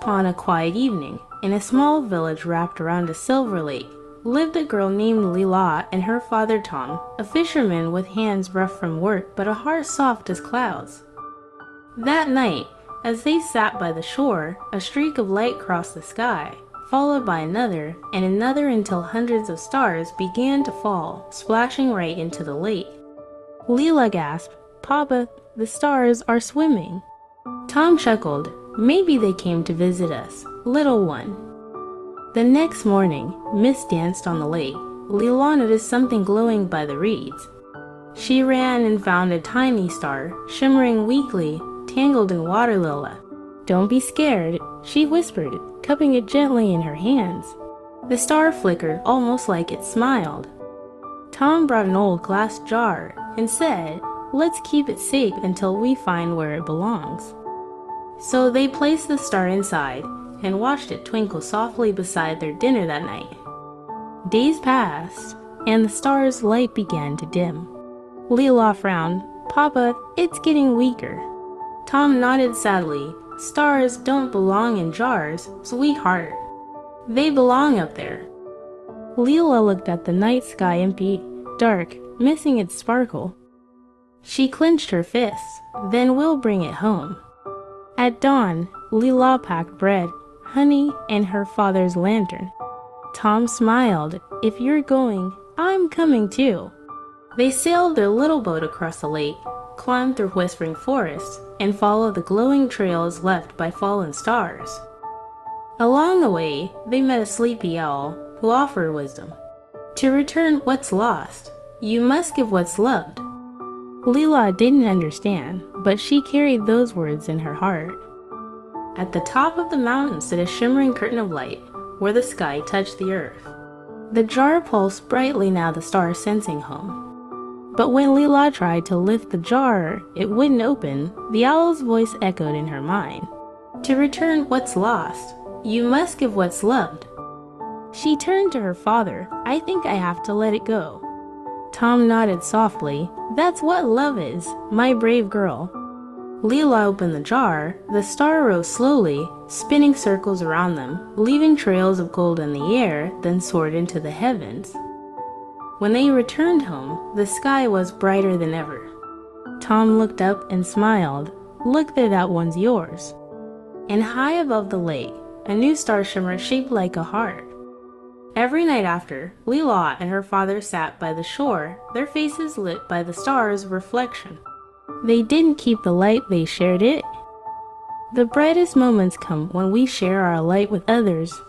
upon a quiet evening, in a small village wrapped around a silver lake, lived a girl named Lila and her father Tom, a fisherman with hands rough from work but a heart soft as clouds. That night, as they sat by the shore, a streak of light crossed the sky, followed by another and another until hundreds of stars began to fall, splashing right into the lake. Lila gasped, "Papa, the stars are swimming." Tom chuckled. "Maybe they came to visit us, little one." The next morning, mist danced on the lake. Lila noticed something glowing by the reeds. She ran and found a tiny star, shimmering weakly, tangled in water lily. "Don't be scared," she whispered, cupping it gently in her hands. The star flickered almost like it smiled. Tom brought an old glass jar and said, "Let's keep it safe until we find where it belongs." So they placed the star inside and watched it twinkle softly beside their dinner that night. Days passed, and the star's light began to dim. Lila frowned. "Papa, it's getting weaker." Tom nodded sadly. "Stars don't belong in jars, sweetheart. They belong up there." Lila looked at the night sky empty, dark, missing its sparkle. She clenched her fists. "Then we'll bring it home." At dawn, Lila packed bread, honey, and her father's lantern. Tom smiled. "If you're going, I'm coming too." They sailed their little boat across the lake, climbed through whispering forests, and followed the glowing trails left by fallen stars. Along the way, they met a sleepy owl who offered wisdom. "To return what's lost, you must give what's loved." Lila didn't understand, but she carried those words in her heart. At the top of the mountain stood a shimmering curtain of light, where the sky touched the earth. The jar pulsed brightly now the stars sensing home. But when Lila tried to lift the jar, it wouldn't open. The owl's voice echoed in her mind. "To return what's lost, you must give what's loved." She turned to her father. "I think I have to let it go." Tom nodded softly. "That's what love is, my brave girl." Lila opened the jar. The star rose slowly, spinning circles around them, leaving trails of gold in the air, then soared into the heavens. When they returned home, the sky was brighter than ever. Tom looked up and smiled. "Look there, that one's yours." And high above the lake, a new star shimmered shaped like a heart. Every night after, Lila and her father sat by the shore, their faces lit by the star's reflection. They didn't keep the light, they shared it. The brightest moments come when we share our light with others.